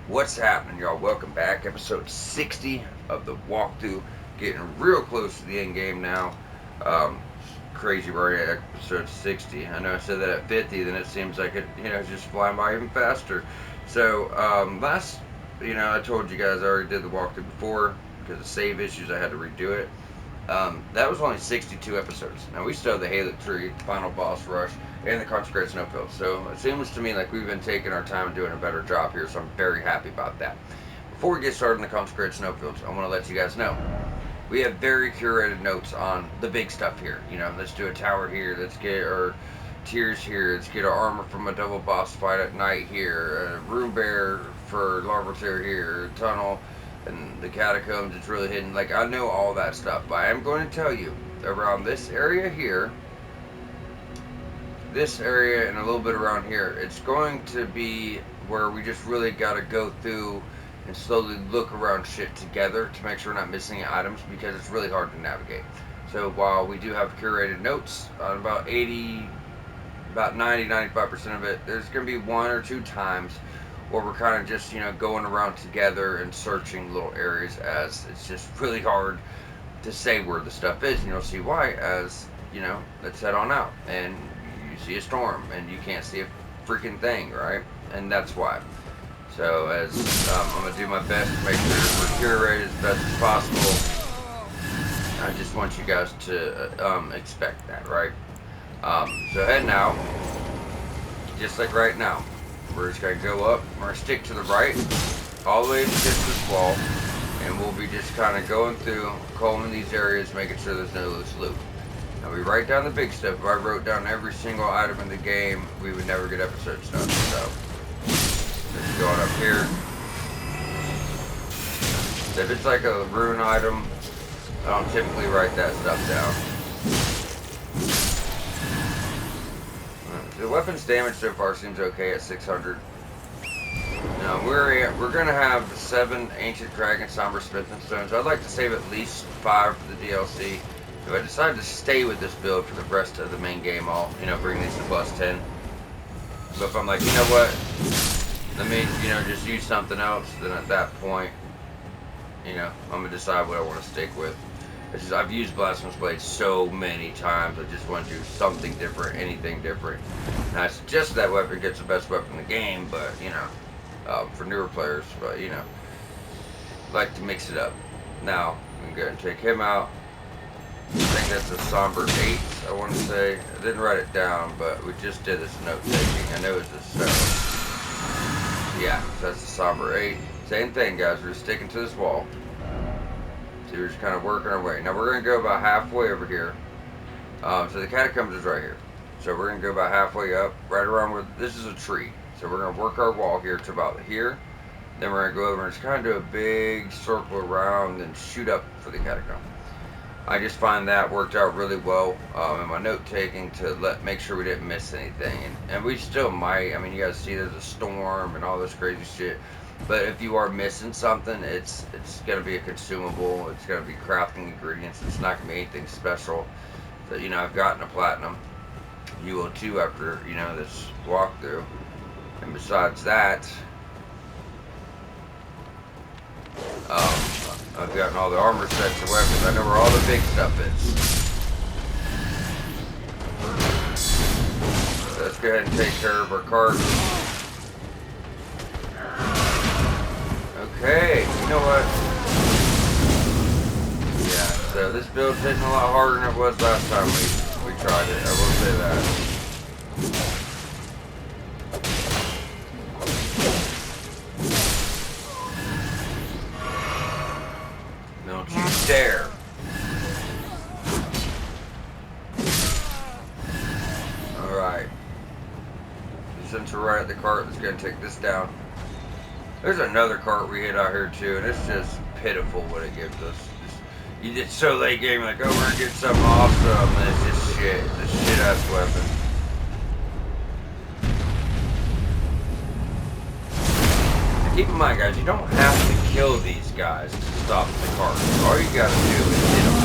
What's happening, y'all? Welcome back. Episode 60 of the walkthrough. Getting real close to the end game now. Crazy, we're already at episode 60. I know I said that at 50, then it seems like it's just flying by even faster. So, I told you guys I already did the walkthrough before because of save issues. I had to redo it. That was only 62 episodes. Now, we still have the Halo Tree, Final Boss Rush, and the Consecrated Snowfield. So it seems to me like we've been taking our time and doing a better job here, so I'm very happy about that. Before we get started in the Consecrated Snowfields, I want to let you guys know we have very curated notes on the big stuff here. Let's do a tower here, let's get our tiers here, let's get our armor from a double boss fight at night here, a room bear for larval tier here, a tunnel, and the catacombs, it's really hidden. Like, I know all that stuff, but I am going to tell you, around this area here, this area and a little bit around here, it's going to be where we just really got to go through and slowly look around shit together to make sure we're not missing items, because it's really hard to navigate. So while we do have curated notes on about 90-95% of it, there's going to be one or two times where we're kind of just going around together and searching little areas, as it's just really hard to say where the stuff is, and you'll see why as let's head on out. And see a storm and you can't see a freaking thing, right? And that's why. So as I'm gonna do my best to make sure we're curated as best as possible. I just want you guys to expect that, right? So heading out, just like right now, we're just gonna go up. We're gonna stick to the right all the way to get to this wall, and we'll be just kind of going through, combing these areas, making sure there's no loose loot. Now we write down the big stuff. If I wrote down every single item in the game, we would never get episodes done. So just going up here. So if it's like a rune item, I don't typically write that stuff down. The weapon's damage so far seems okay at 600. Now we're gonna have 7 ancient dragon somber smithing stones. I'd like to save at least 5 for the DLC. If I decide to stay with this build for the rest of the main game, I'll, bring these to +10. But if I'm like, you know what, let me, just use something else, then at that point, I'm going to decide what I want to stick with. It's just, I've used Blasphemous Blade so many times, I just want to do something different, anything different. And I suggest that weapon gets the best weapon in the game, but, for newer players, but, like to mix it up. Now, I'm going to take him out. I think that's a somber 8, I want to say. I didn't write it down, but we just did this note taking. I know it's a 7. Yeah, so that's a somber 8. Same thing, guys. We're sticking to this wall. So we're just kind of working our way. Now we're going to go about halfway over here. So the catacombs is right here. So we're going to go about halfway up, right around where this is a tree. So we're going to work our wall here to about here. Then we're going to go over and just kind of do a big circle around and shoot up for the catacomb. I just find that worked out really well in my note taking to make sure we didn't miss anything, and we still might. I mean, you guys see there's a storm and all this crazy shit, but if you are missing something, it's gonna be a consumable. It's gonna be crafting ingredients. It's not gonna be anything special. So I've gotten a platinum. You will too after this walkthrough. And besides that, I've gotten all the armor sets and weapons. I know where all the big stuff is. So let's go ahead and take care of our cart. Okay, you know what? Yeah, so this build's hitting a lot harder than it was last time we tried it. I will say that. Don't you dare. Alright. Since we're right at the cart, let's go and take this down. There's another cart we hit out here too, and it's just pitiful what it gives us. You get so late game, like, oh, we're gonna get something awesome, and it's just shit. It's a shit ass weapon. Keep in mind, guys, you don't have to kill these guys to stop the cart. All you gotta do is hit them.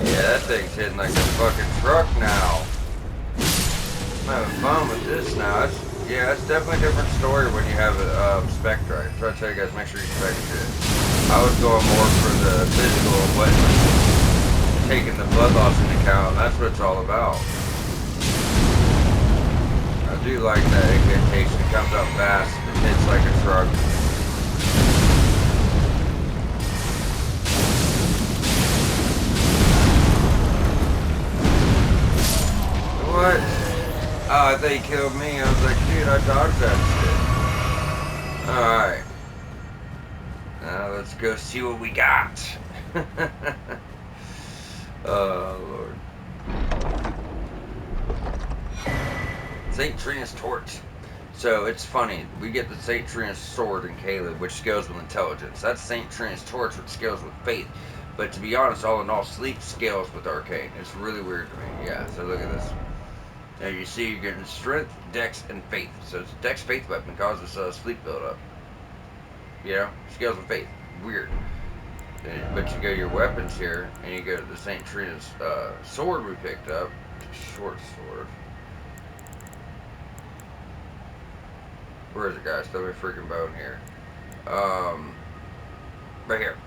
Yeah, that thing's hitting like a fucking truck now. I'm having fun with this now. Yeah, it's definitely a different story when you have a spec drive. So I tell you guys, make sure you spec shit. I was going more for the physical and what taking the blood loss into account. That's what it's all about. I do like that indentation. It comes up fast. It hits like a truck. What? Oh, I thought he killed me. I was like, dude, I dodged that shit. Alright. Now let's go see what we got. Oh, Lord. St. Trina's torch. So it's funny. We get the St. Trina's sword in Caleb, which scales with intelligence. That's St. Trina's torch, which scales with faith. But to be honest, all in all, sleep scales with arcane. It's really weird to me. Yeah, so look at this. Now you see you're getting strength, dex, and faith. So it's a dex faith weapon, causes sleep buildup. You know, scales with faith. Weird. But you go to your weapons here, and you go to the St. Trina's sword we picked up. Short sword. Where is it, guys? Throw me a freaking bone here. Right here.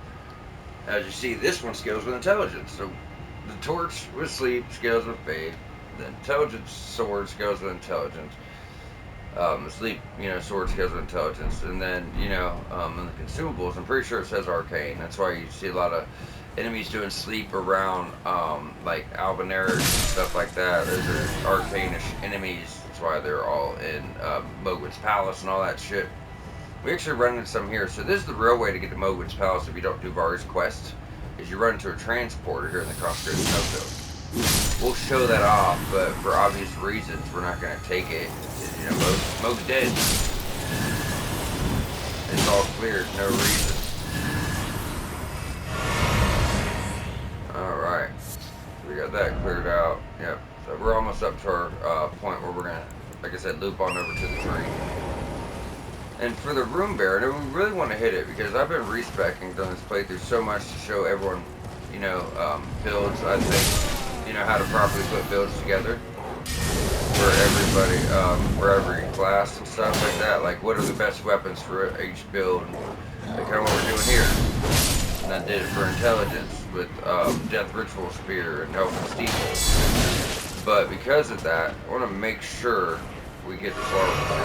As you see, this one scales with intelligence. So the torch with sleep scales with faith. The intelligence sword scales with intelligence. The sleep, sword scales with intelligence. And then, in the consumables, I'm pretty sure it says arcane. That's why you see a lot of enemies doing sleep around, like Albaneric and stuff like that. Those are arcane-ish enemies. That's why they're all in Mogwit's Palace and all that shit. We actually run into some here. So this is the real way to get to Mogwit's Palace if you don't do Var's quest, is you run into a transporter here in the concecrated snowfield. We'll show that off, but for obvious reasons, we're not going to take it. Mog's dead. It's all cleared, no reason. Alright. We got that cleared out. Yep. So we're almost up to our point where we're going to, like I said, loop on over to the tree. And for the room bearer, we really want to hit it because I've been respecking during this playthrough so much to show everyone, builds, I think, how to properly put builds together for everybody, for every class and stuff like that. Like, what are the best weapons for each build? Like, kind of what we're doing here. And I did it for intelligence with Death Ritual Spear and Help and Steeple. But because of that, I want to make sure we get this larval.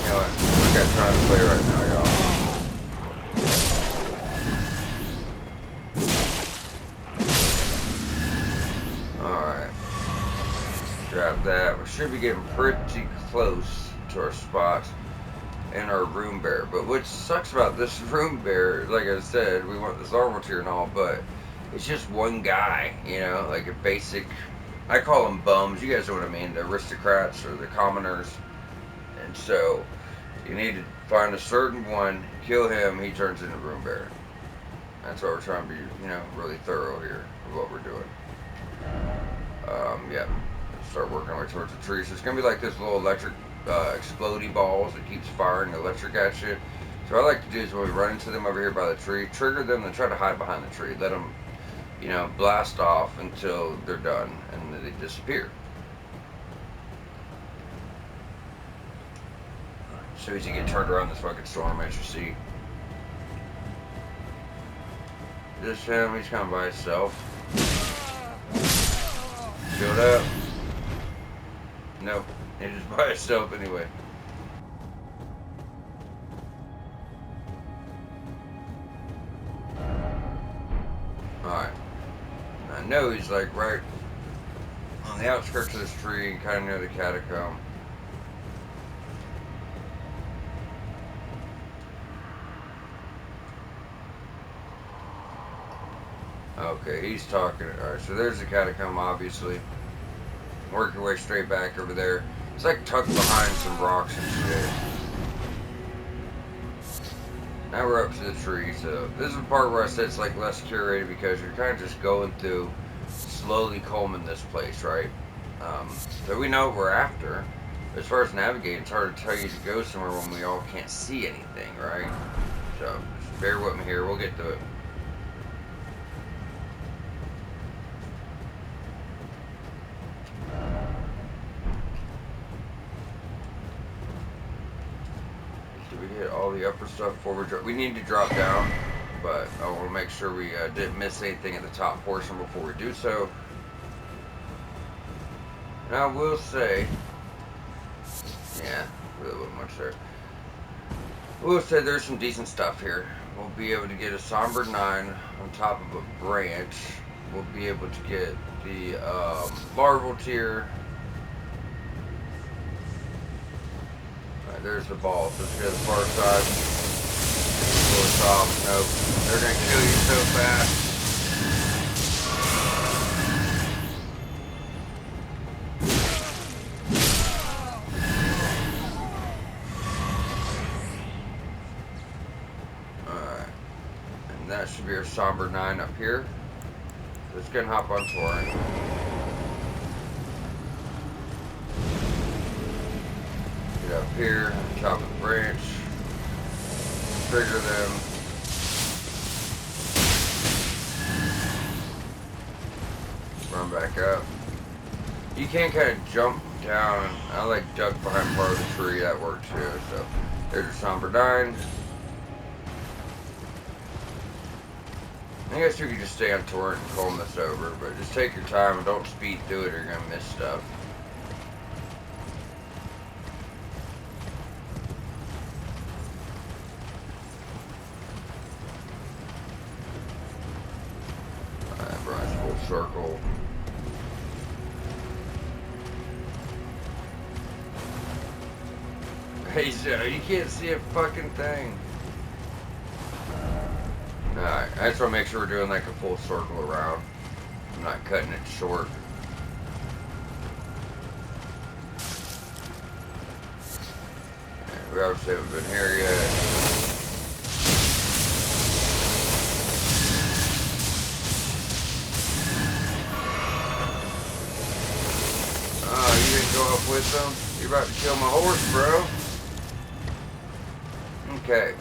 You know what? I got time to play right now, y'all. Alright. Grab that. We should be getting pretty close to our spot in our room bear. But what sucks about this room bear, like I said, we want this larval tier and all, but it's just one guy, like a basic, I call them bums, you guys know what I mean, the aristocrats or the commoners. And so you need to find a certain one, kill him, he turns into room bear. That's why we're trying to be, really thorough here with what we're doing. Yeah, start working our way towards the tree. So it's gonna be like this little electric explodey balls that keeps firing electric at you. So what I like to do is when we run into them over here by the tree, trigger them and try to hide behind the tree. Let them, blast off until they're done and then they disappear. As soon as you get turned around this fucking storm, as you see. Just him, he's kind of by himself. Showed up. Nope, he's just by himself anyway. Alright. I know he's like right on the outskirts of this tree, kind of near the catacomb. Okay, he's talking. Alright, so there's the catacomb, obviously. Work your way straight back over there. It's like tucked behind some rocks and shit. Now we're up to the tree, so this is the part where I said it's like less curated because you're kind of just going through, slowly combing this place, right? So we know what we're after. As far as navigating, it's hard to tell you to go somewhere when we all can't see anything, right? So just bear with me here, we'll get to it. Did we hit all the upper stuff before we drop? We need to drop down, but I want to make sure we didn't miss anything at the top portion before we do so. And I will say, yeah, really wasn't much there. I will say there's some decent stuff here. We'll be able to get a somber 9 on top of a branch. We'll be able to get the larval tier. Alright, there's the ball. So let's go to the far side. Go top. Nope. They're going to kill you so fast. Alright. And that should be our somber 9 up here. Let's go and hop on Torrent. Get up here, top of the branch, trigger them. Run back up. You can kind of jump down. I like duck behind part of the tree, that works too. So there's your somber 9. I guess you could just stay on Torrent and comb this over, but just take your time and don't speed through it or you're going to miss stuff. Alright, Brian's full circle. Hey, so you can't see a fucking thing. Alright, I just want to make sure we're doing like a full circle around. I'm not cutting it short. We obviously haven't been here yet. Oh, you didn't go up with them? You're about to kill my horse, bro. Okay.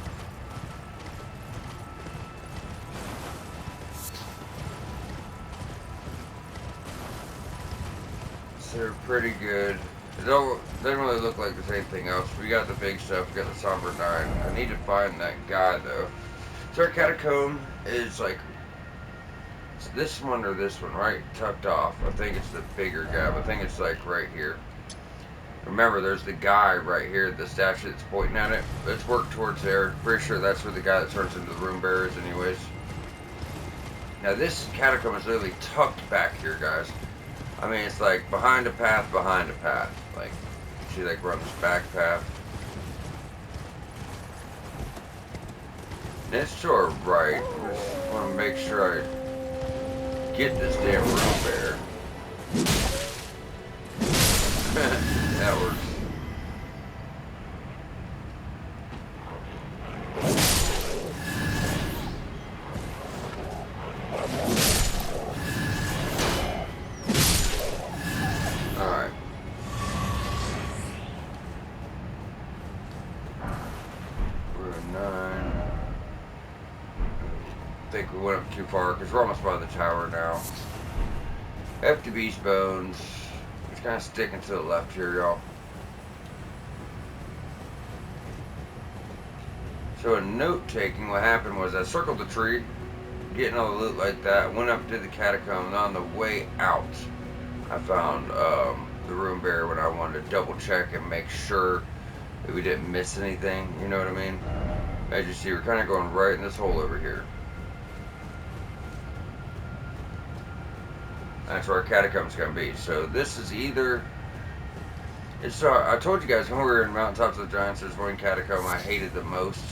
They're pretty good. They don't really look like the same thing else. We got the big stuff. We got the somber 9. I need to find that guy though. So our catacomb is like it's this one or this one, right? Tucked off. I think it's the bigger guy. But I think it's like right here. Remember, there's the guy right here, the statue that's pointing at it. Let's work towards there. Pretty sure that's where the guy that turns into the room bearer is, anyways. Now this catacomb is literally tucked back here, guys. I mean, it's like behind a path, behind a path. Like, see, like we're on this back path. And it's to our right. I just want to make sure I get this damn room bear. That works. I think we went up too far because we're almost by the tower now. Hefty beast bones. Just kind of sticking to the left here, y'all. So in note taking, what happened was I circled the tree, getting all the loot like that, went up to the catacomb, and on the way out, I found the room bearer when I wanted to double check and make sure that we didn't miss anything. You know what I mean? As you see, we're kind of going right in this hole over here. That's where our catacomb's gonna be. So this is either. It's I told you guys when we were in Mountaintops of the Giants, there's one catacomb I hated the most.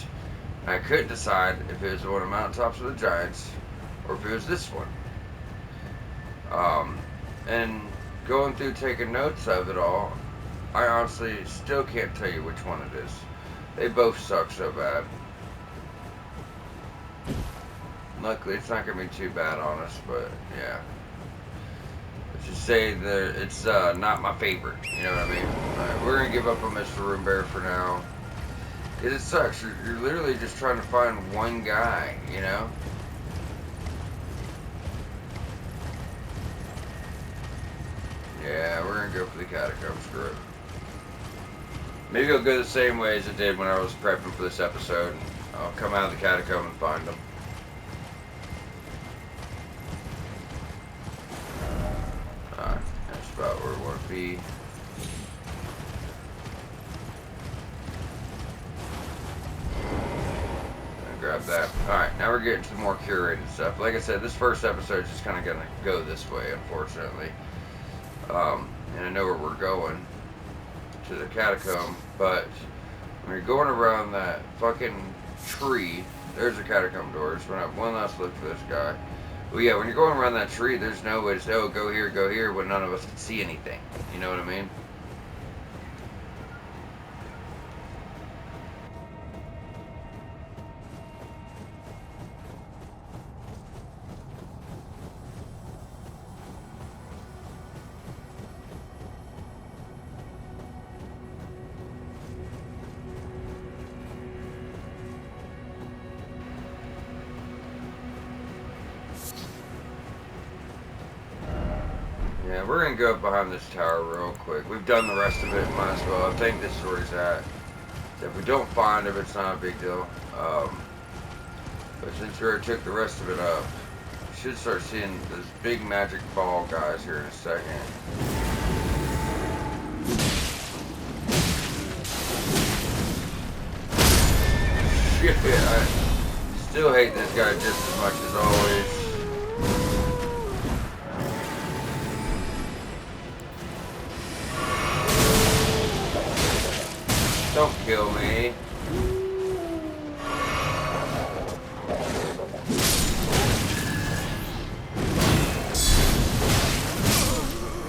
And I couldn't decide if it was the one of Mountaintops of the Giants or if it was this one. And going through taking notes of it all, I honestly still can't tell you which one it is. They both suck so bad. Luckily, it's not gonna be too bad on us, but yeah. Just say that it's not my favorite, you know what I mean? Alright, we're gonna give up on Mr. Room Bear for now. It sucks. You're literally just trying to find one guy, you know? Yeah, we're gonna go for the catacomb. Screw it. Maybe it'll go the same way as it did when I was prepping for this episode. I'll come out of the catacomb and find them. Alright, that's about where we want to be. Grab that. Alright, now we're getting to the more curated stuff. Like I said, this first episode is just kind of going to go this way, unfortunately. And I know where we're going, to the catacomb, but when you're going around that fucking tree, there's a catacomb door. Just want to have one last look for this guy. Well, yeah, when you're going around that tree, there's no way to say, oh, go here, when none of us can see anything. You know what I mean? Yeah, we're going to go up behind this tower real quick. We've done the rest of it, might as well. I think this is where he's at. If we don't find him, it's not a big deal. But since we already took the rest of it up, we should start seeing those big magic ball guys here in a second. Shit, I still hate this guy just as much as always. Don't kill me.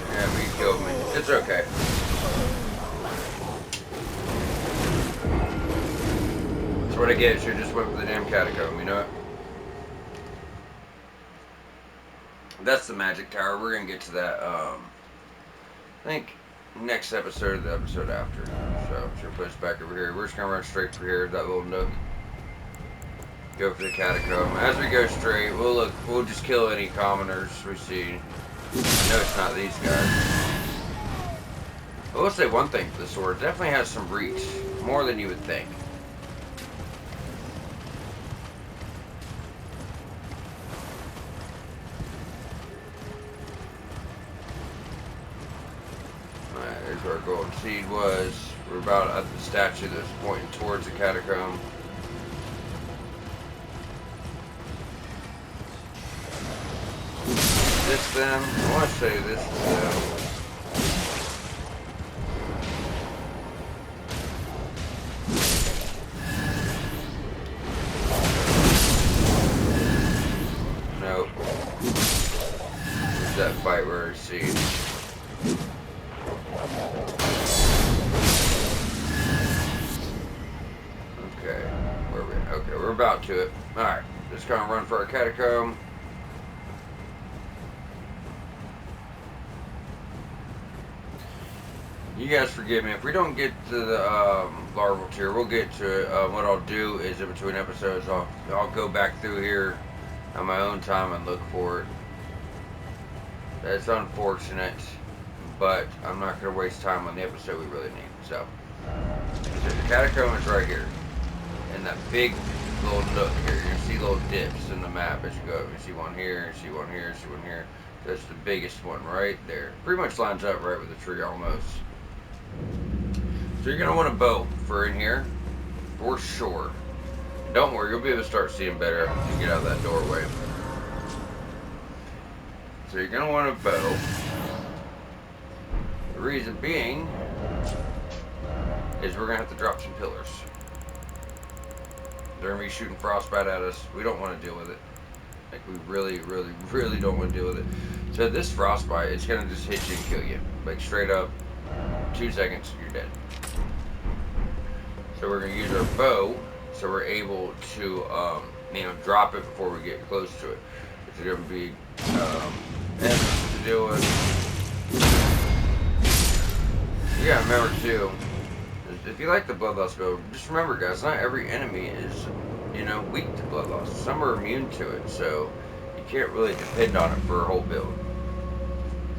Yeah, he killed me. It's okay. That's what I get. Should just went for the damn catacomb, you know what? That's the magic tower. We're gonna get to that, I think next episode or the episode after. So I'm sure put us back over here. We're just gonna run straight for here, that little nook. Go for the catacomb. As we go straight, we'll just kill any commoners we see. I know it's not these guys. I will say one thing for the sword, it definitely has some reach. More than you would think. Where our golden seed was. We're about at the statue that's pointing towards the catacomb. This them? I want to say this is them. Nope. There's that fight where we see. Okay, we're about to it. Alright, just gonna run for our catacomb. You guys forgive me. If we don't get to the larval tier, we'll get to it. What I'll do is in between episodes, I'll go back through here on my own time and look for it. That's unfortunate, but I'm not going to waste time on the episode we really need. So the catacomb is right here. In that big little nook here. You're going to see little dips in the map as you go. You see one here, you see one here, you see one here. That's the biggest one right there. Pretty much lines up right with the tree almost. So you're going to want a bow for in here, for sure. Don't worry, you'll be able to start seeing better after you get out of that doorway. So you're going to want a bow. The reason being is we're going to have to drop some pillars. They're going to be shooting frostbite at us. We don't want to deal with it. Like, we really, really, really don't want to deal with it. So this frostbite, it's going to just hit you and kill you. Like, straight up, 2 seconds, you're dead. So we're going to use our bow, so we're able to, drop it before we get close to it. It's going to be, to deal with. You gotta remember, too, if you like the Bloodlust build, just remember, guys, not every enemy is, weak to Bloodlust. Some are immune to it, so you can't really depend on it for a whole build.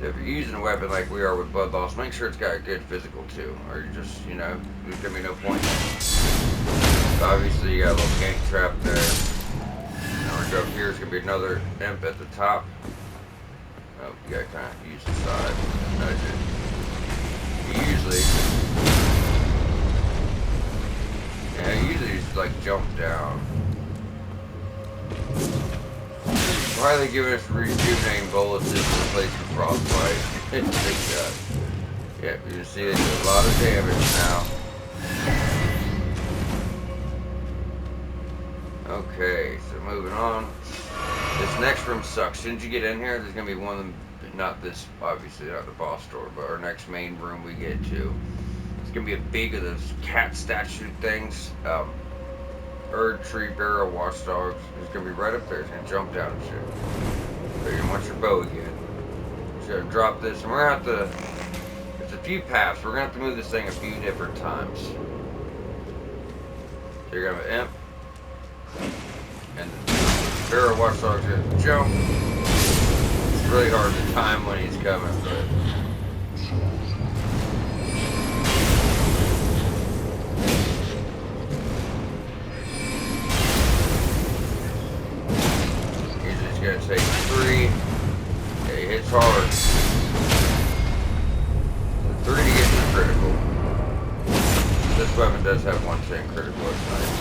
So if you're using a weapon like we are with blood loss, make sure it's got a good physical too, or you just, you know, there's gonna be no point. So obviously you got a little gank trap there. Now we're going up here. It's gonna be another imp at the top. Oh, you gotta kind of use the side. Nudge it. Usually just like jump down. Why are they giving us rejuvenating bullets to replace the frostbite? Big shot. Yeah, you can see they do a lot of damage now. Okay, so moving on. This next room sucks. As soon as you get in here, there's gonna be one of them. Not this, obviously, not the boss door, but our next main room we get to. It's gonna be a big of those cat statue things. Erd tree barrel watchdogs. It's gonna be right up there. It's gonna jump down and shit. So you're gonna want your bow again. So drop this, and we're gonna have to. There's a few paths. We're gonna have to move this thing a few different times. So you're gonna have an imp, and the barrel watchdog's gonna jump. It's really hard to time when he's coming, but. Gonna take 3. Yeah, he hits hard. 3 to get to critical. This weapon does have 110 critical, it's nice.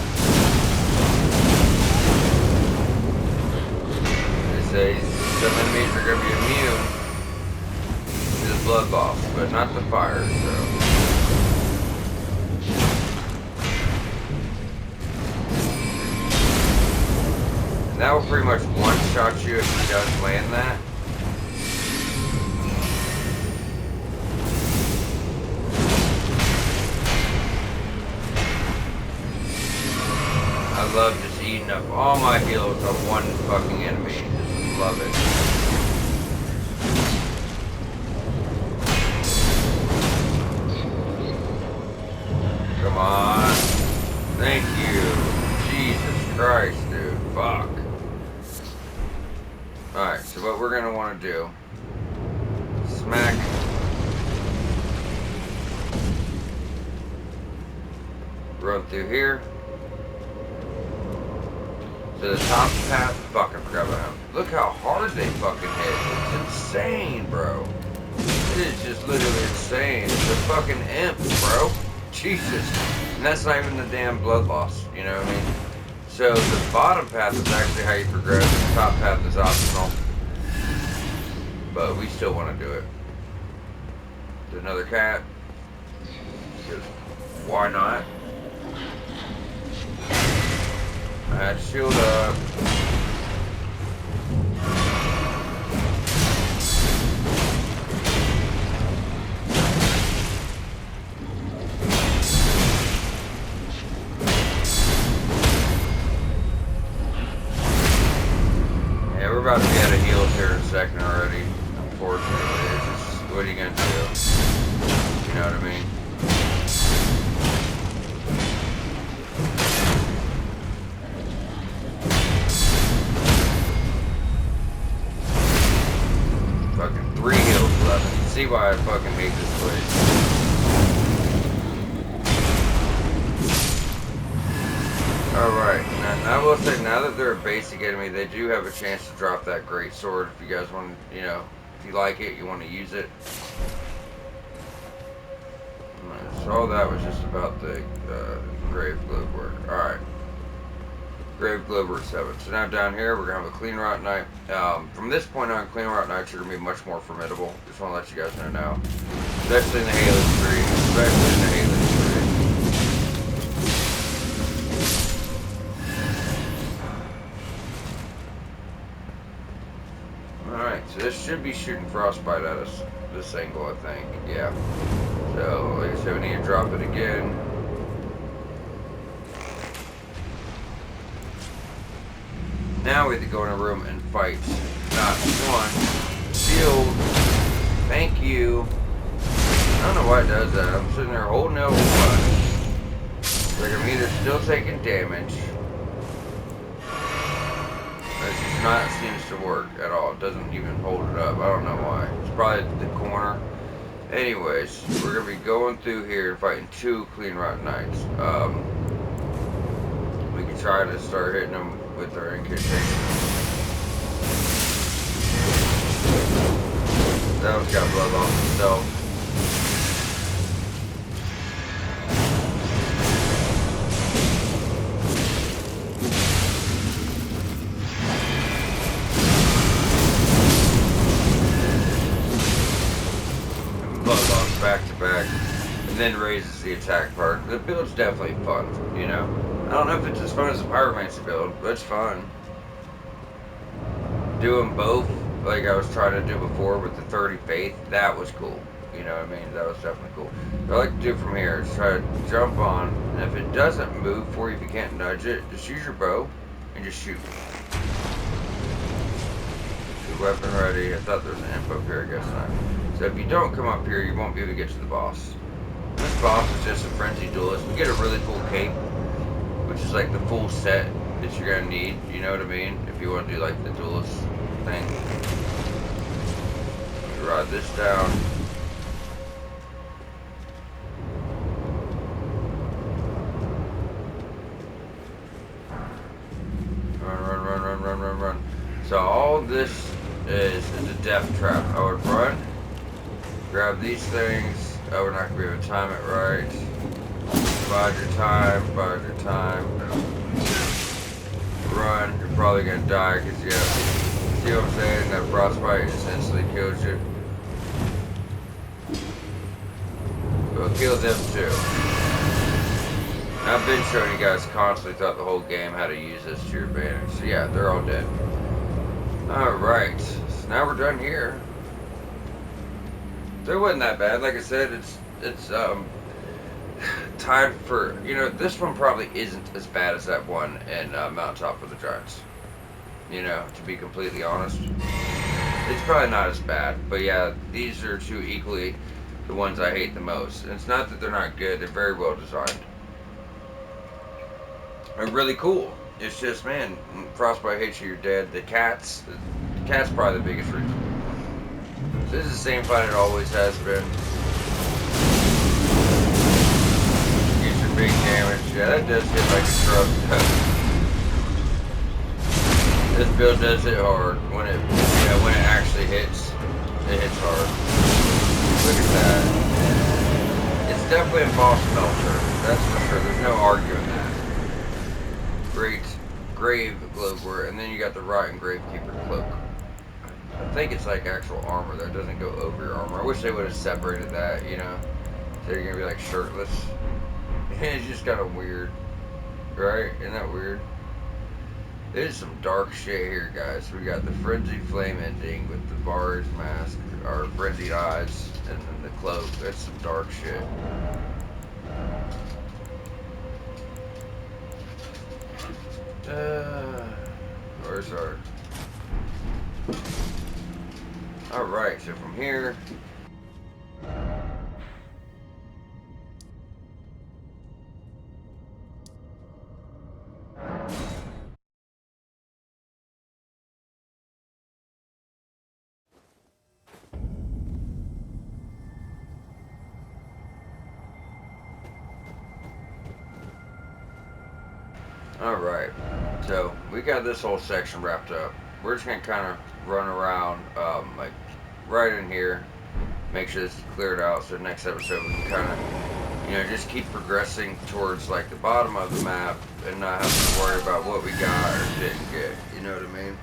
They say some enemies are gonna be immune to the blood loss, but not the fire, so. And that will pretty much one-shot you if he does land that. I love just eating up all my heals on one fucking enemy. Just love it. Come on. Thank you. Jesus Christ, dude. Fuck. Alright, so what we're going to want to do, smack, run through here, to the top path, fucking forgot about him. Look how hard they fucking hit, it's insane, bro. It is just literally insane, it's a fucking imp, bro. Jesus, and that's not even the damn blood loss, you know what I mean? So the bottom path is actually how you progress, the top path is optional. But we still want to do it. There's another cat. Because why not? Alright, shield up. We're about to be out of heals here in a second already. Unfortunately, it's just, what are you gonna do? You know what I mean? Fucking 3 heals left. You see why I fucking hate this place. Alright, now I will say, now that they're a basic enemy, they do have a chance to drop that great sword if you guys want to, you know, if you like it, you want to use it. So all that was just about the Grave Globe work. Alright. Grave Globe work 7. So now down here, we're going to have a Clean Rot Knight. From this point on, Clean Rot Knights are going to be much more formidable. Just want to let you guys know now. Especially in the Halo 3. Especially in the Halo 3. Alright, so this should be shooting frostbite at us, this angle, I think. Yeah. So, like I said, we need to drop it again. Now we have to go in a room and fight. Not one. Shield. Thank you. I don't know why it does that. I'm sitting there holding L1. Like I'm either still taking damage. That's just not seems to work at all. It doesn't even hold it up. I don't know why. It's probably the corner. Anyways, we're gonna be going through here and fighting 2 clean rotten knights. We can try to start hitting them with our incantation. That one's got blood on himself. Back to back, and then raises the attack part. The build's definitely fun, you know. I don't know if it's as fun as the Pyromancer build, but it's fun. Doing both, like I was trying to do before with the 30 Faith, that was cool. You know what I mean? That was definitely cool. What I like to do from here is try to jump on, and if it doesn't move for you, if you can't nudge it, just use your bow and just shoot. Your weapon ready. I thought there was an info here, I guess not. So if you don't come up here, you won't be able to get to the boss. This boss is just a frenzied duelist. We get a really cool cape, which is like the full set that you're gonna need. You know what I mean? If you want to do like the duelist thing. You ride this down. Run. So all this is a death trap. I would run. Grab these things. Oh, we're not going to be able to time it right. Bide your time. Run. You're probably going to die because, yeah. See what I'm saying? That frostbite just instantly kills you. We'll kill them too. I've been showing you guys constantly throughout the whole game how to use this to your advantage. So, yeah, they're all dead. Alright. So now we're done here. So it wasn't that bad. Like I said, it's time for, you know, this one probably isn't as bad as that one in Mountaintop for the Giants. You know, to be completely honest. It's probably not as bad. But yeah, these are 2 equally the ones I hate the most. And it's not that they're not good. They're very well designed. They're really cool. It's just, man, frostbite hits you, you're dead. The cat's probably the biggest reason. So this is the same fight it always has been. Get your big damage. Yeah, that does hit like a truck. This build does hit hard. When it actually hits, it hits hard. Look at that. It's definitely a boss melter. That's for sure. There's no arguing that. Great grave cloak, and then you got the Rotten Gravekeeper cloak. I think it's like actual armor though. It doesn't go over your armor. I wish they would have separated that, you know. So you're gonna be like shirtless. It's just kind of weird, right? Isn't that weird? There's some dark shit here, guys. We got the frenzied flame ending with the bar's mask, our frenzied eyes, and then the cloak. That's some dark shit. Where's our... Alright, so from here... Alright, so we got this whole section wrapped up. We're just going to kind of run around, like, right in here, make sure this is cleared out, so next episode we can kind of, you know, just keep progressing towards, like, the bottom of the map and not have to worry about what we got or didn't get, you know what I mean?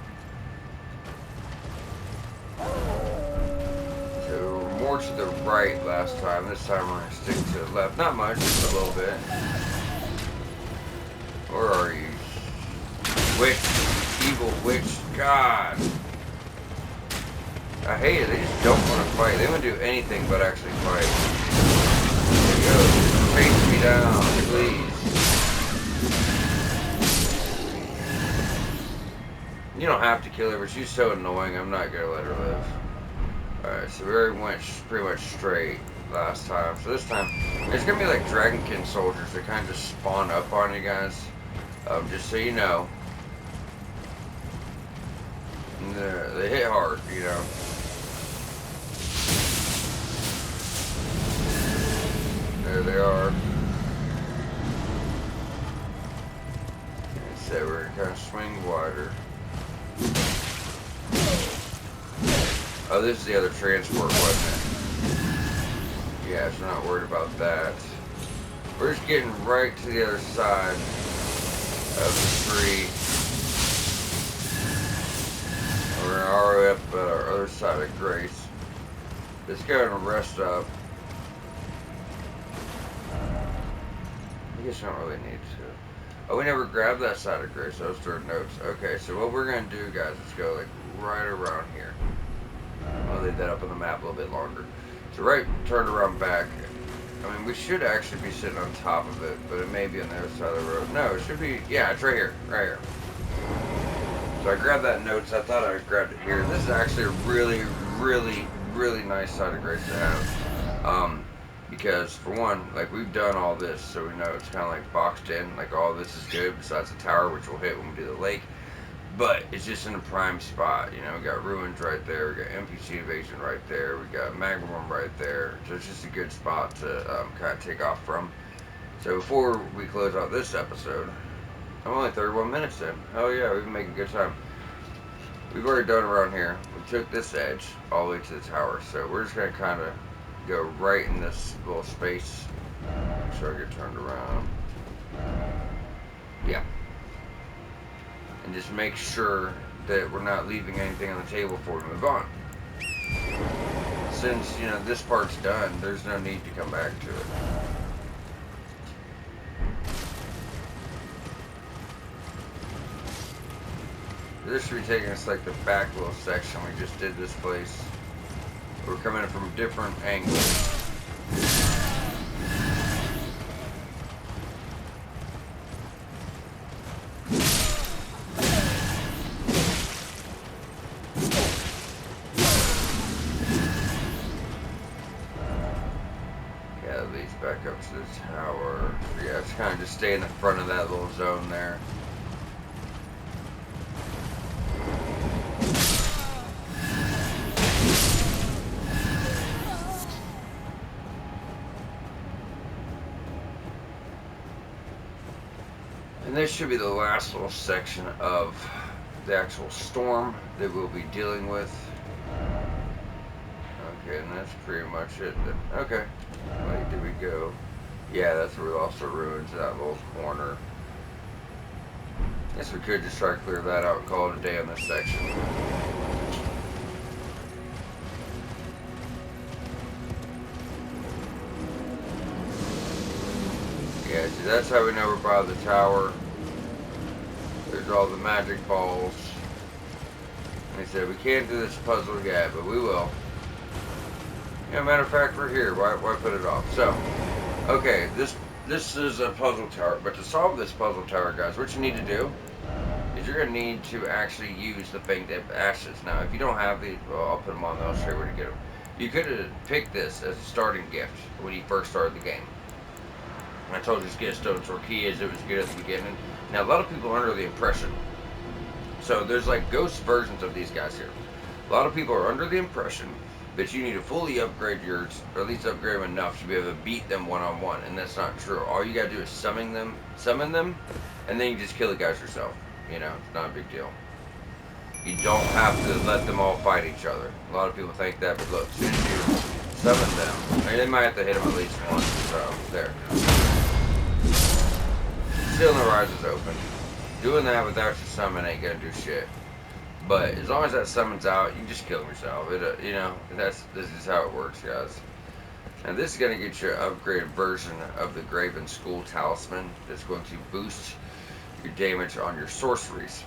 So we were more to the right last time. This time we're going to stick to the left. Not much, just a little bit. Where are you? Witch. Evil witch. God. I hate it. They just don't want to fight. They won't do anything but actually fight. There you go. Chase me down, please. You don't have to kill her, but she's so annoying. I'm not going to let her live. Alright, so we already went pretty much straight last time. So this time, there's going to be like Dragonkin soldiers that kind of just spawn up on you guys. Just so you know. And they hit hard, you know. There they are. So we're gonna kind of swing wider. Oh, this is the other transport, wasn't it? Yeah, so we're not worried about that. We're just getting right to the other side of the tree. We're all the way up our other side of Grace. Let's go and rest up. I guess I don't really need to. Oh, we never grabbed that side of Grace. Those are notes. Okay, so what we're gonna do, guys, is go like right around here. I'll leave that up on the map a little bit longer. So right, turn around back. I mean, we should actually be sitting on top of it, but it may be on the other side of the road. No, it should be, yeah, it's right here, right here. So I grabbed that notes. I thought I grabbed it here. This is actually a really, really, really nice side of Grace to have. Because for one, like we've done all this, so we know it's kind of like boxed in. Like all this is good, besides the tower, which we'll hit when we do the lake. But it's just in a prime spot. You know, we got ruins right there. We got NPC invasion right there. We got magma room right there. So it's just a good spot to kind of take off from. So before we close out this episode, I'm only 31 minutes in. Hell yeah, we've been making good time. We've already done around here. We took this edge all the way to the tower. So we're just going to kind of go right in this little space. Make sure I get turned around. Yeah. And just make sure that we're not leaving anything on the table before we move on. Since, you know, this part's done, there's no need to come back to it. This should be taking us like the back little section we just did this place. We're coming in from different angles. Yeah, that leads back up to the tower. Yeah, it's kind of just stay in the front of that little zone there. And this should be the last little section of the actual storm that we'll be dealing with. Okay, and that's pretty much it then. Okay, wait, did we go? Yeah, that's where we lost the ruins, that little corner. Guess we could just try to clear that out and call it a day on this section. Yeah, see, that's how we know we're by the tower. There's all the magic balls. Like I said, we can't do this puzzle yet, but we will. Yeah, matter of fact, we're here. Why put it off? So, okay, this is a puzzle tower. But to solve this puzzle tower, guys, what you need to do is you're going to need to actually use the Fanged Ashes. Now, if you don't have these, well, I'll put them on there. I'll show you where to get them. You could have picked this as a starting gift when you first started the game. I told you to get a stone sword key as it was good at the beginning. Now, a lot of people are under the impression. So, there's like ghost versions of these guys here. A lot of people are under the impression that you need to fully upgrade yours, or at least upgrade them enough to be able to beat them one-on-one. And that's not true. All you gotta do is summon them, and then you just kill the guys yourself. You know, it's not a big deal. You don't have to let them all fight each other. A lot of people think that, but look, as soon as you summon them, I mean, they might have to hit them at least once, so, there. Still no rise is open. Doing that without your summon ain't gonna do shit. But as long as that summon's out, you can just kill them yourself. It, you know, this is how it works, guys. And this is gonna get you an upgraded version of the Graven School Talisman that's going to boost your damage on your sorceries.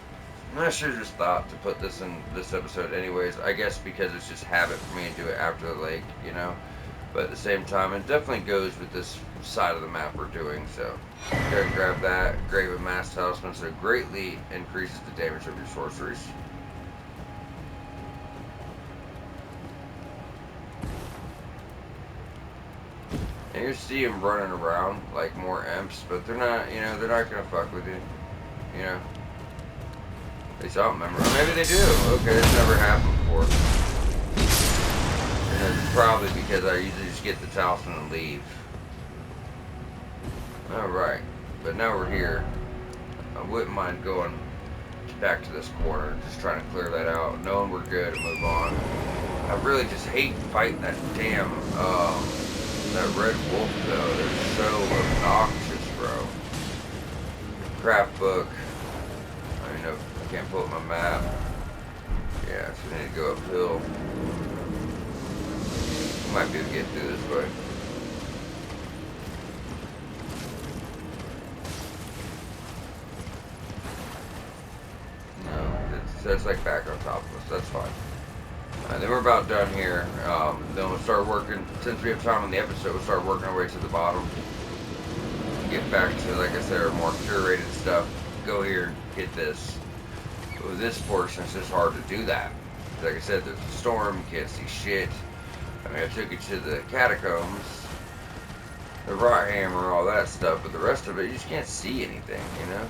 And I should have just thought to put this in this episode anyways. I guess because it's just habit for me to do it after the lake, you know. But at the same time, it definitely goes with this side of the map we're doing. So, go ahead and grab that Graven Mass Talisman, so it greatly increases the damage of your sorceries. And you see them running around like more imps, but they're not, you know, they're not gonna fuck with you, you know. At least I don't remember. Or maybe they do. Okay, it's never happened before. And it's probably because I usually just get the talisman and leave. Alright. But now we're here. I wouldn't mind going back to this corner. Just trying to clear that out. Knowing we're good and move on. I really just hate fighting that damn, that red wolf though. They're so obnoxious, bro. Craft book. I don't know. I can't pull up my map. Yeah, so we need to go uphill. Might be able to get through this way. No, that's like back on top of us. That's fine. Then we're about done here. Then we'll start working, since we have time on the episode, we'll start working our way to the bottom. Get back to, like I said, our more curated stuff. Go here and get this. But with this portion, it's just hard to do that. Like I said, there's a storm, you can't see shit. I mean, I took you to the catacombs, the rot hammer, all that stuff, but the rest of it, you just can't see anything, you know?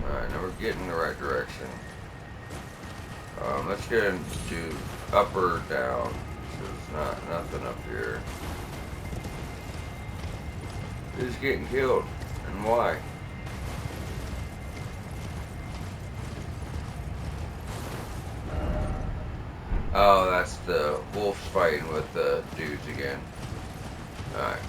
Alright, now we're getting in the right direction. Let's get into up or down. There's nothing up here. Who's getting killed and why? Oh, that's the wolves fighting with the dudes again. Alright.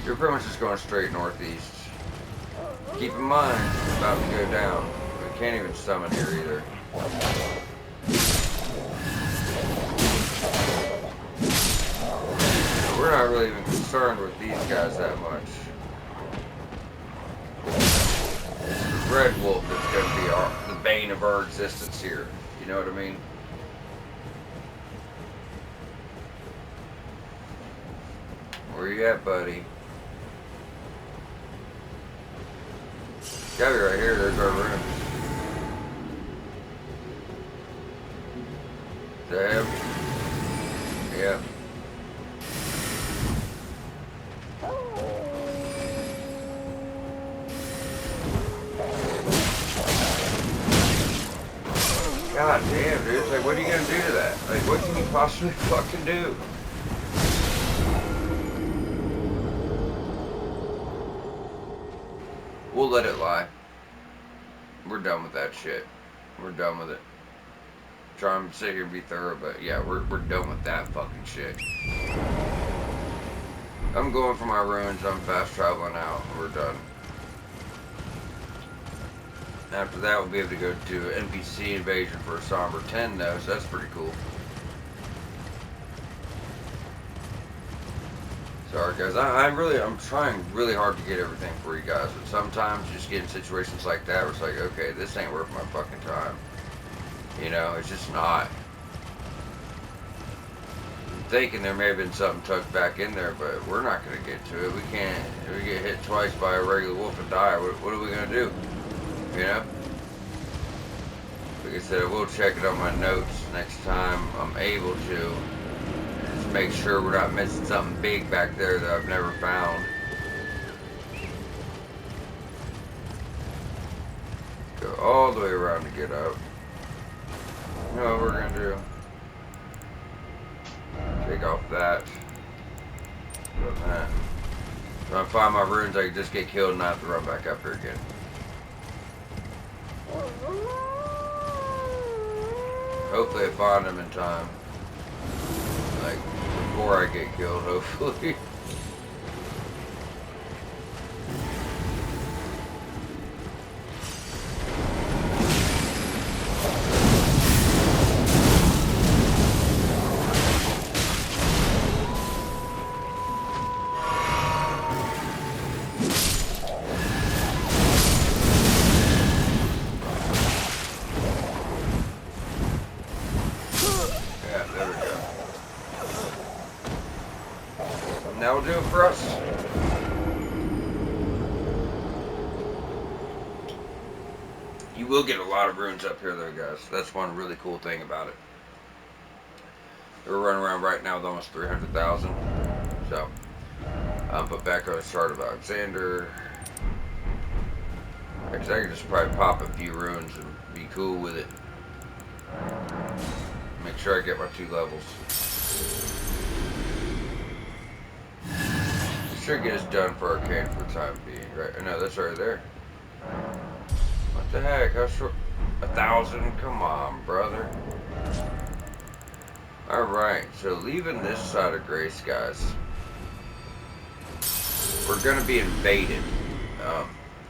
You're pretty much just going straight northeast. Keep in mind, it's about to go down. We can't even summon here either. We're not really even concerned with these guys that much. It's the red wolf that's going to be the bane of our existence here. You know what I mean? Where you at, buddy? Gotta be right here. There's our rooms. Is that him? Yep. God damn, dude. It's like, what are you gonna do to that? Like, what can you possibly fucking do? We'll let it lie. We're done with that shit. We're done with it. Trying to sit here and be thorough, but yeah, we're done with that fucking shit. I'm going for my ruins. I'm fast traveling out. We're done. After that, we'll be able to go to NPC invasion for a somber 10 though, so that's pretty cool. Sorry guys, I'm trying really hard to get everything for you guys, but sometimes you just get in situations like that where it's like, okay, this ain't worth my fucking time. You know, it's just not. I'm thinking there may have been something tucked back in there, but we're not going to get to it. We can't. If we get hit twice by a regular wolf and die, what are we going to do? You know? Like I said, I will check it on my notes next time I'm able to. Just make sure we're not missing something big back there that I've never found. Go all the way around to get up. You know what we're going to do? Take off that. Put that. If I find my runes, I can just get killed and not have to run back up here again. Hopefully I find them in time. Like, before I get killed, hopefully. That will do it for us. You will get a lot of runes up here though, guys. That's one really cool thing about it. We're running around right now with almost 300,000. So, But back on the chart of Alexander. Because I could just probably pop a few runes and be cool with it. Make sure I get my 2 levels. Should get us done for Arcane for the time being, right? No, that's right there. What the heck? How short? 1,000? Come on, brother. Alright, so leaving this side of Grace, guys. We're gonna be invaded.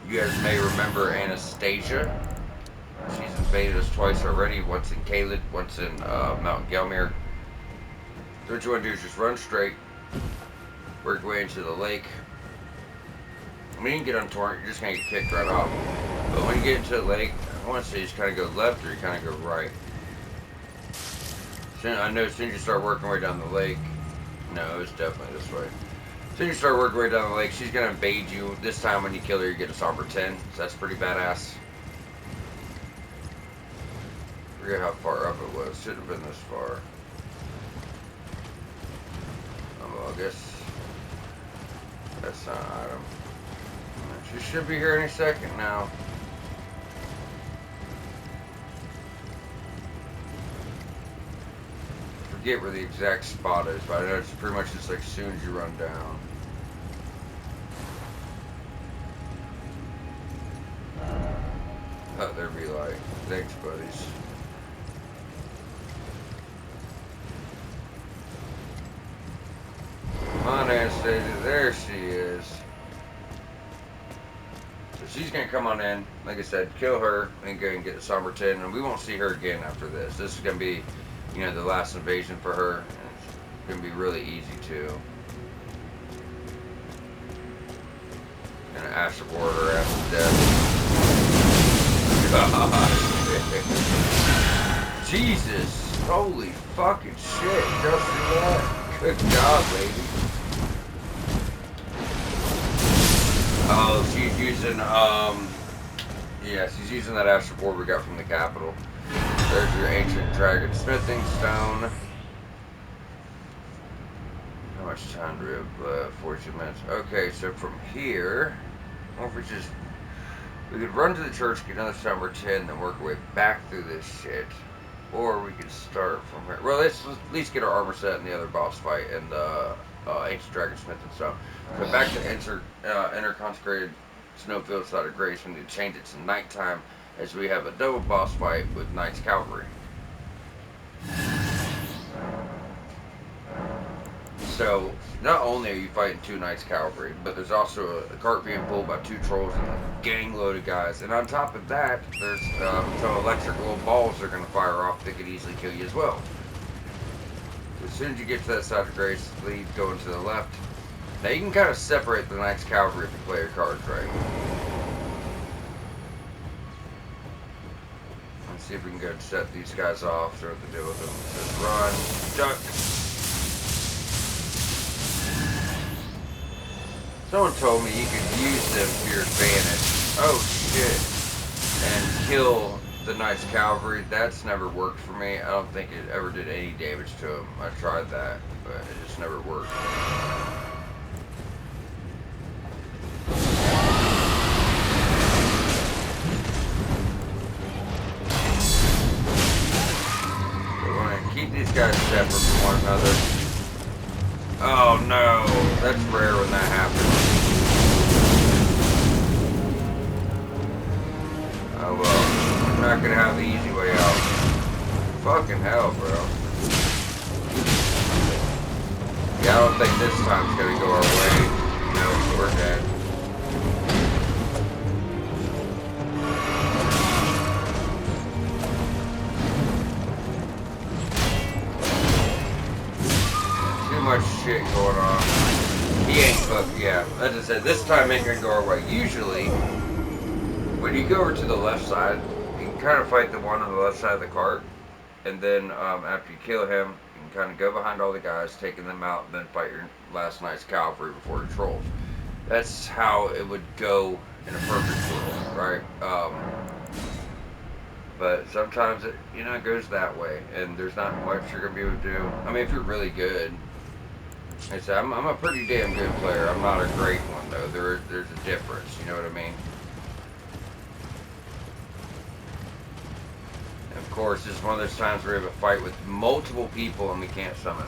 You guys may remember Anastasia. She's invaded us twice already. Once in Caelid, once in Mount Gelmir. So what you want to do is just run straight. Work your way into the lake. When you get on torrent, you're just going to get kicked right off. But when you get into the lake, I want to say you just kind of go left or you kind of go right. So I know as soon as you start working your way down the lake, no, it's definitely this way. As soon as you start working your way down the lake, she's going to invade you. This time when you kill her, you get a somber 10. So that's pretty badass. I forget how far up it was. Shouldn't have been this far. Well, I guess that's not an item. She should be here any second now. Forget where the exact spot is, but I know it's pretty much just like as soon as you run down. Thought there'd be like, thanks, buddies. Come on, Anastasia, there she is. So she's gonna come on in, like I said, kill her, and go and get the Somber 10, and we won't see her again after this. This is gonna be, you know, the last invasion for her, and it's gonna be really easy too. Gonna Ash of War her ass to death. God. Jesus, holy fucking shit, just see that? Good job, lady. Oh, she's using, yeah, she's using that Ash of War we got from the Capitol. There's your Ancient Dragon Smithing Stone. How much time do we have? 42 minutes. Okay, so from here, what if we just, we could run to the church, get another Somber 10, then work our way back through this shit. Or we could start from here. Well, let's at least get our armor set in the other boss fight and the Ancient Dragon Smithing Stone. So back to enter concecrated snowfield side of Grace. We need to change it to nighttime as we have a double boss fight with Knights Cavalry. So not only are you fighting 2 Knights Cavalry, but there's also a cart being pulled by 2 trolls and a gang load of guys. And on top of that, there's some electric little balls they're going to fire off that could easily kill you as well. So as soon as you get to that side of Grace, lead going to the left. Now you can kind of separate the Knights Cavalry if you play your cards right. Let's see if we can go and set these guys off, throw the deal with them. Just run, duck. Someone told me you could use them to your advantage. Oh shit. And kill the Knights Cavalry. That's never worked for me. I don't think it ever did any damage to them. I tried that, but it just never worked. We want to keep these guys separate from one another. Oh no, that's rare when that happens. Oh well, I'm not gonna have the easy way out. Fucking hell, bro. Yeah, I don't think this time's gonna go our way. No, we're dead. Much shit going on. He ain't fucking, yeah. As I said, this time ain't gonna go our way. Usually, when you go over to the left side, you can kind of fight the one on the left side of the cart, and then after you kill him, you can kind of go behind all the guys, taking them out, and then fight your last Knight's Cavalry before your trolls. That's how it would go in a perfect world, right? But sometimes it, it goes that way, and there's not much you're gonna be able to do. I mean, if you're really good, I'm a pretty damn good player. I'm not a great one though. There's a difference. You know what I mean? And of course, this is one of those times where we have a fight with multiple people and we can't summon.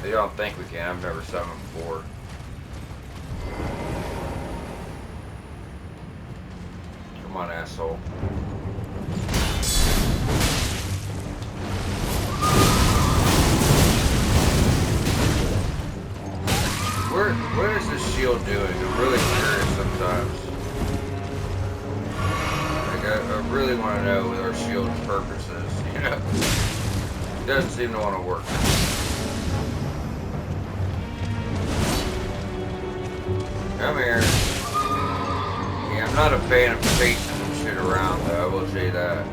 They don't think we can. I've never summoned before. Come on, asshole. What is this shield doing? I'm really curious sometimes. Like, I really want to know what our shield's purpose is, you know? It doesn't seem to want to work. Come here. Yeah, I'm not a fan of chasing shit around, though, I will say that.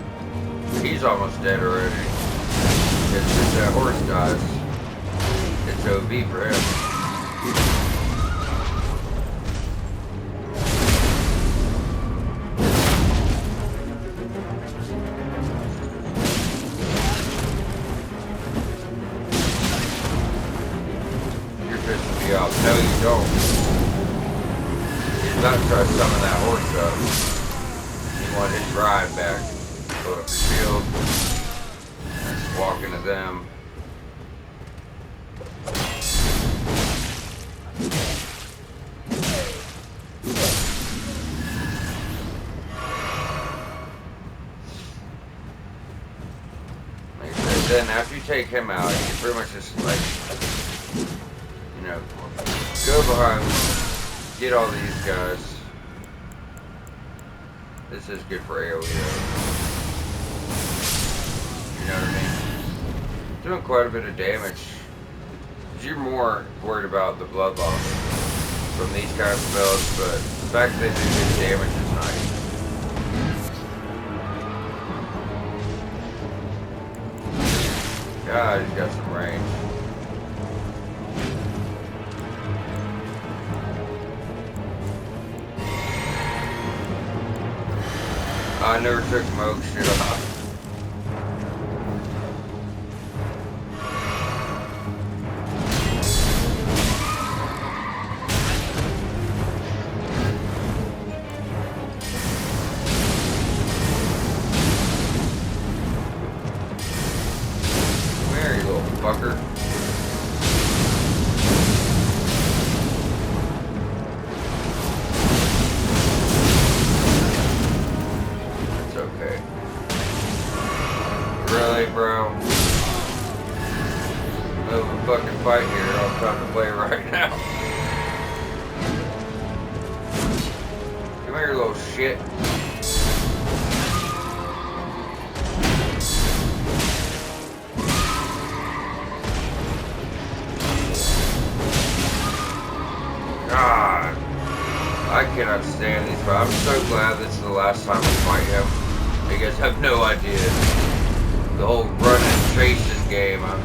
He's almost dead already. If that horse dies, it's OV for him. You're pissing me off. No, you don't. He's about to try to summon that horse up. He wanted his ride back. Put up the shield. Just walk into them. Then after you take him out, you pretty much just like, you know, go behind, get all these guys. This is good for AoE. You know what I mean? Doing quite a bit of damage. You're more worried about the blood loss from these kind of spells, but the fact that they do good damage is nice. God, he's got some range. I never took Moog shit off. Fucker. It's okay. Really, bro? Move a fucking fight here. I'm trying to play right now. Come here, little shit. God, I cannot stand these, but I'm so glad this is the last time we fight him. You guys have no idea. The whole running and chasing game, I'm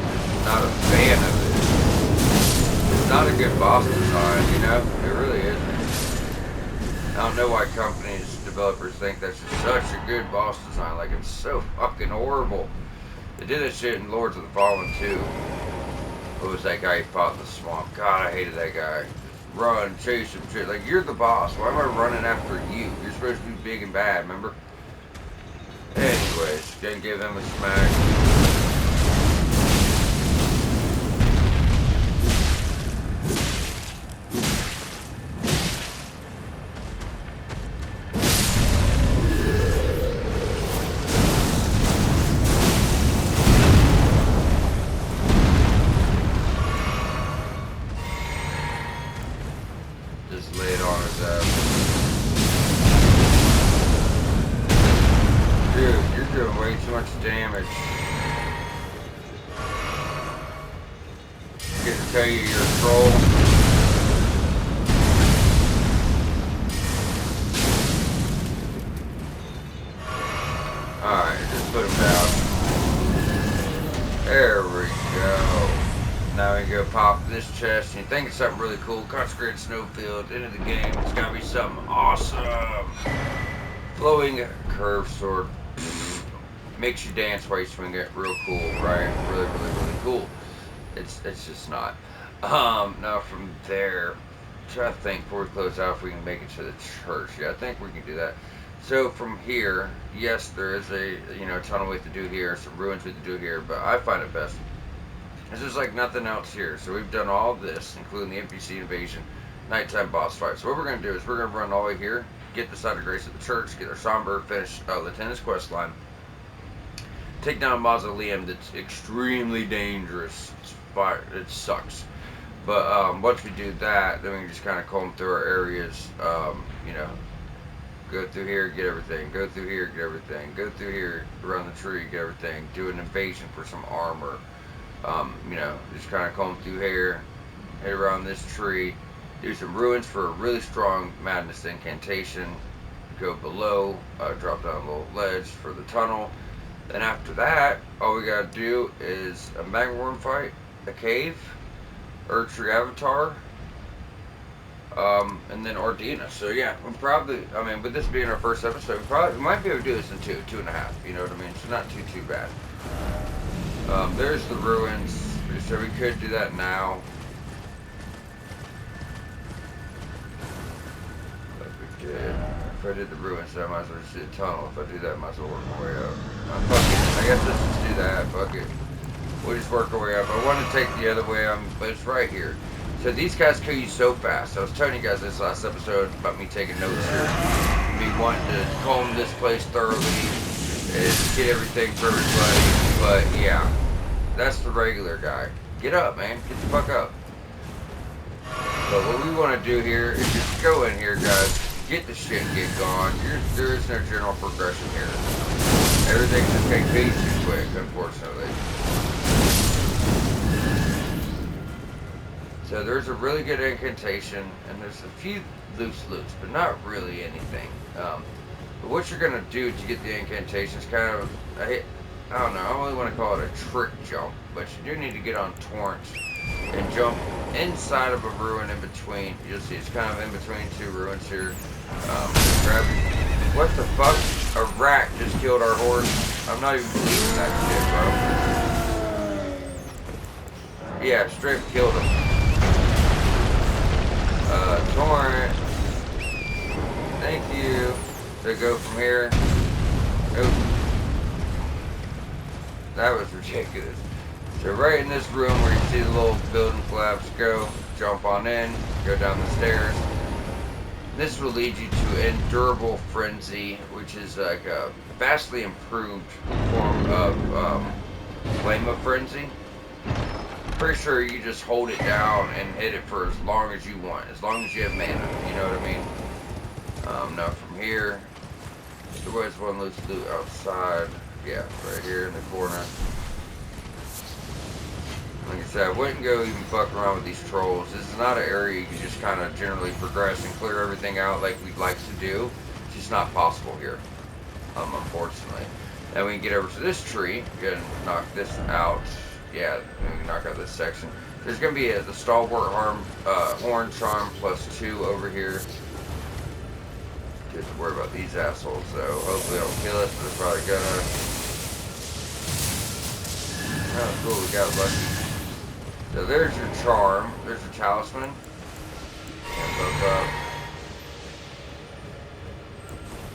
not a fan of it. It's not a good boss design, you know? It really isn't. I don't know why companies, developers think that's just such a good boss design. Like, it's so fucking horrible. They did that shit in Lords of the Fallen too. What was that guy who fought in the swamp? God, I hated that guy. Run, chase him, shit. Like, you're the boss. Why am I running after you? You're supposed to be big and bad, remember? Anyways, gonna give him a smack. Just lay it on his ass. Dude, you're doing way too much damage. I get to tell you you're a troll. Alright, just put him down. There we go. Now we go pop this chest, and you think it's something really cool. Concecrated snowfield, into the game. It's gotta be something awesome. Flowing curved sword. Makes you dance while you swing it. Real cool, right? Really, really, really cool. It's just not. Now from there, try to think before we close out if we can make it to the church. Yeah, I think we can do that. So from here, yes, there is a tunnel we have to do here, some ruins we have to do here, but I find it best. This is like nothing else here. So we've done all this, including the NPC invasion, nighttime boss fight. So what we're gonna do is we're gonna run all the way here, get the side of grace at the church, get our somber, finish Lieutenant's quest line, take down a mausoleum that's extremely dangerous. It's fire. It sucks. But once we do that, then we can just kind of comb through our areas. Go through here, get everything. Go through here, get everything. Go through here, around the tree, get everything. Do an invasion for some armor. Just kind of comb through here, hit around this tree. Do some ruins for a really strong madness incantation. Go below, drop down a little ledge for the tunnel. Then after that, all we gotta do is a magma fight, a cave, Tree Avatar, and then Ordina. So yeah, we'll probably, with this being our first episode, we might be able to do this in two and a half. You know what I mean? So not too bad. There's the ruins. So we could do that now. But we did. If I did the ruins, then I might as well just do the tunnel. If I do that, I might as well work my way up. Fuck it. I guess let's just do that. Fuck it. We'll just work our way up. I want to take the other way, but it's right here. So these guys kill you so fast. I was telling you guys this last episode about me taking notes here. Me wanting to comb this place thoroughly and get everything for everybody. But yeah, that's the regular guy. Get up, man. Get the fuck up. But what we want to do here is just go in here, guys. Get the shit and get gone. There is no general progression here. Everything just takes way too quick, unfortunately. So there's a really good incantation, and there's a few loose loops, but not really anything. But what you're gonna do to get the incantation is kind of, I don't know, I don't really want to call it a trick jump, but you do need to get on torrents and jump inside of a ruin in between. You'll see it's kind of in between two ruins here. Grab. What the fuck? A rat just killed our horse. I'm not even believing that shit, bro. Yeah, straight killed him. Torrent. Thank you. So go from here. Nope. That was ridiculous. So right in this room where you see the little building flaps, go, jump on in, go down the stairs. This will lead you to Endurable Frenzy, which is like a vastly improved form of Flame of Frenzy. Pretty sure you just hold it down and hit it for as long as you want, as long as you have mana, you know what I mean? Now from here, there was one loose loot outside, yeah, right here in the corner. Like I said, I wouldn't go even fuck around with these trolls. This is not an area you can just kind of generally progress and clear everything out like we'd like to do. It's just not possible here, unfortunately. Then we can get over to this tree, go and knock this out. Yeah, we can knock out this section. There's going to be the Stalwart Horn Charm +2 over here. Don't have to worry about these assholes, though. Hopefully they don't kill us, but they're probably gonna. Oh, cool, we got lucky. So there's your charm. There's your talisman. And both up.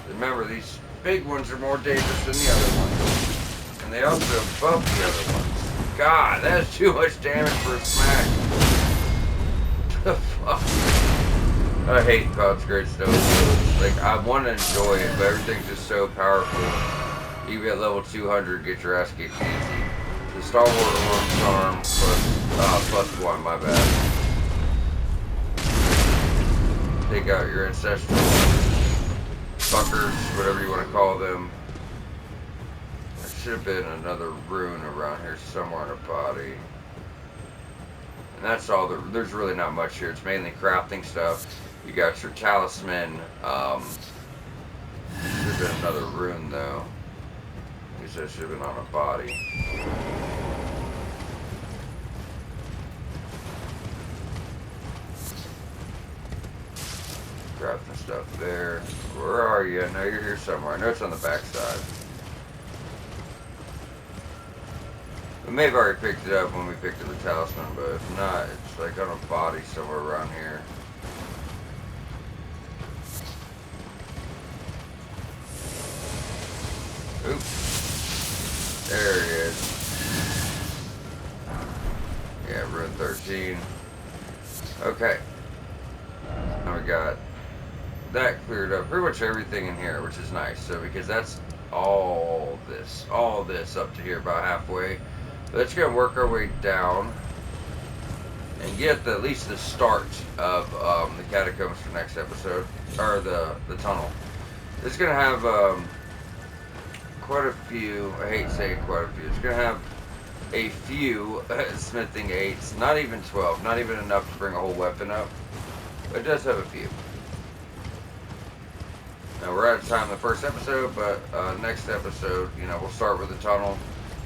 Remember, these big ones are more dangerous than the other ones. And they also buff the other ones. God, that's too much damage for a smack. The fuck? I hate concecrated snowfield. Like, I want to enjoy it, but everything's just so powerful. Even at level 200, get your ass kicked easy. The Stalwart Horn Charm +1, my bad. Take out your ancestral fuckers, whatever you want to call them. There should have been another rune around here somewhere in a body. And that's all, there's really not much here. It's mainly crafting stuff. You got your talisman. There should have been another rune though. At least that should have been on a body. Crafting stuff there. Where are you? I know you're here somewhere. I know it's on the back side. We may have already picked it up when we picked up the talisman, but if not, it's like on a body somewhere around here. Oops. There he is. Yeah, room 13. Okay. Now we got that cleared up. Pretty much everything in here, which is nice. So, because that's all this up to here, about halfway. Let's go work our way down and get at least the start of the catacombs for next episode, or the tunnel. It's gonna have quite a few. I hate saying quite a few. It's gonna have a few smithing 8s, not even 12, not even enough to bring a whole weapon up, but it does have a few. Now we're out of time in the first episode, but next episode, you know, we'll start with the tunnel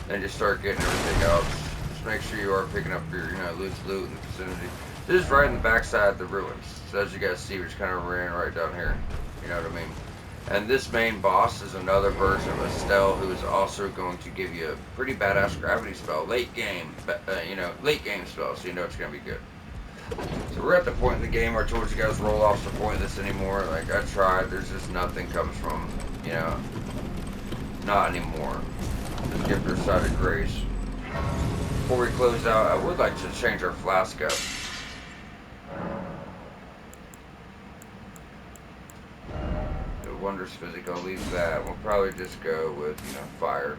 and just start getting everything else. Just make sure you are picking up your, you know, loot in the vicinity. This is right in the backside of the ruins. So as you guys see, we just kind of ran right down here. You know what I mean? And this main boss is another version of Estelle, who is also going to give you a pretty badass gravity spell, late game, you know, late game spell, so you know it's gonna be good. So we're at the point in the game where I told you guys roll-offs are pointless anymore. Like, I tried, there's just nothing comes from, you know, not anymore. Just give her a side of grace. Before we close out, I would like to change our flask up. The Wonders Physic, I'll leave that. We'll probably just go with, you know, fire.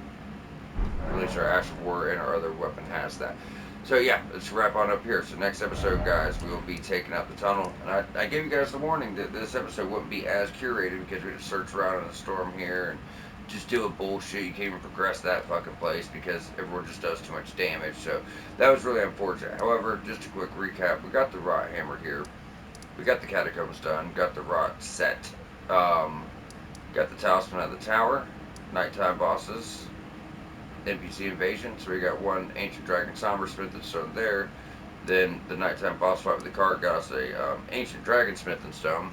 At least our Ash of War and our other weapon has that. So yeah, let's wrap on up here. So next episode, guys, we will be taking out the tunnel. And I gave you guys the warning that this episode wouldn't be as curated because we had to search around in the storm here and just do a bullshit. You can't even progress that fucking place because everyone just does too much damage. So that was really unfortunate. However, just a quick recap. We got the rot hammer here. We got the catacombs done. Got the rot set. Got the talisman at the tower. Nighttime bosses. NPC invasion, so we got one ancient dragon somber smith and stone there. Then the nighttime boss fight with the cart got us a ancient dragon smith and stone.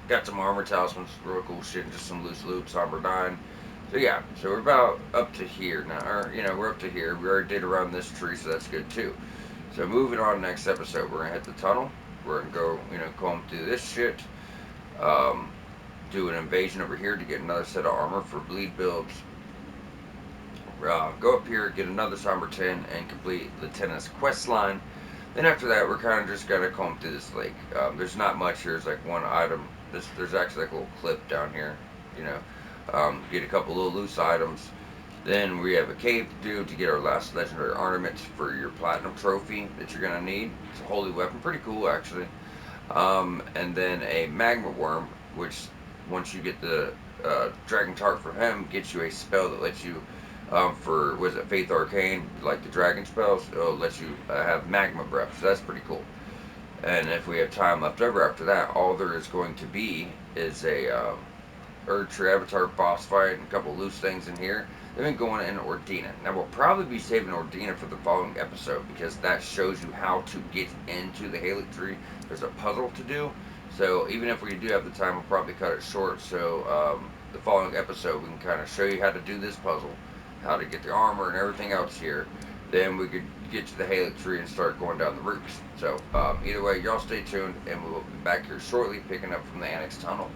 Got some armor talismans, real cool shit, and just some loose loot, somber 9. So yeah, so we're about up to here now, or you know, we're up to here. We already did around this tree, so that's good too. So moving on, next episode, we're gonna hit the tunnel. We're gonna go, you know, comb through this shit. Do an invasion over here to get another set of armor for bleed builds. Go up here, get another Somber 10, and complete Lieutenant's quest line. Then after that, we're kind of just going to comb through this lake. There's not much here. There's like one item. There's actually like a little clip down here, you know. Get a couple little loose items. Then we have a cave to do to get our last legendary ornament for your platinum trophy that you're going to need. It's a holy weapon. Pretty cool, actually. And then a magma worm, which once you get the dragon tart from him, gets you a spell that lets you for, was it Faith Arcane, like the dragon spells, it'll let you have magma breath, so that's pretty cool. And if we have time left over after that, all there is going to be is a Erdtree Avatar boss fight and a couple loose things in here. Then we going in Ordina. Now we'll probably be saving Ordina for the following episode because that shows you how to get into the Halix tree. There's a puzzle to do, so even if we do have the time, we'll probably cut it short. So the following episode, we can kind of show you how to do this puzzle, how to get the armor and everything else here. Then we could get to the Halix tree and start going down the routes. So either way, y'all stay tuned, and we will be back here shortly picking up from the Annex Tunnel.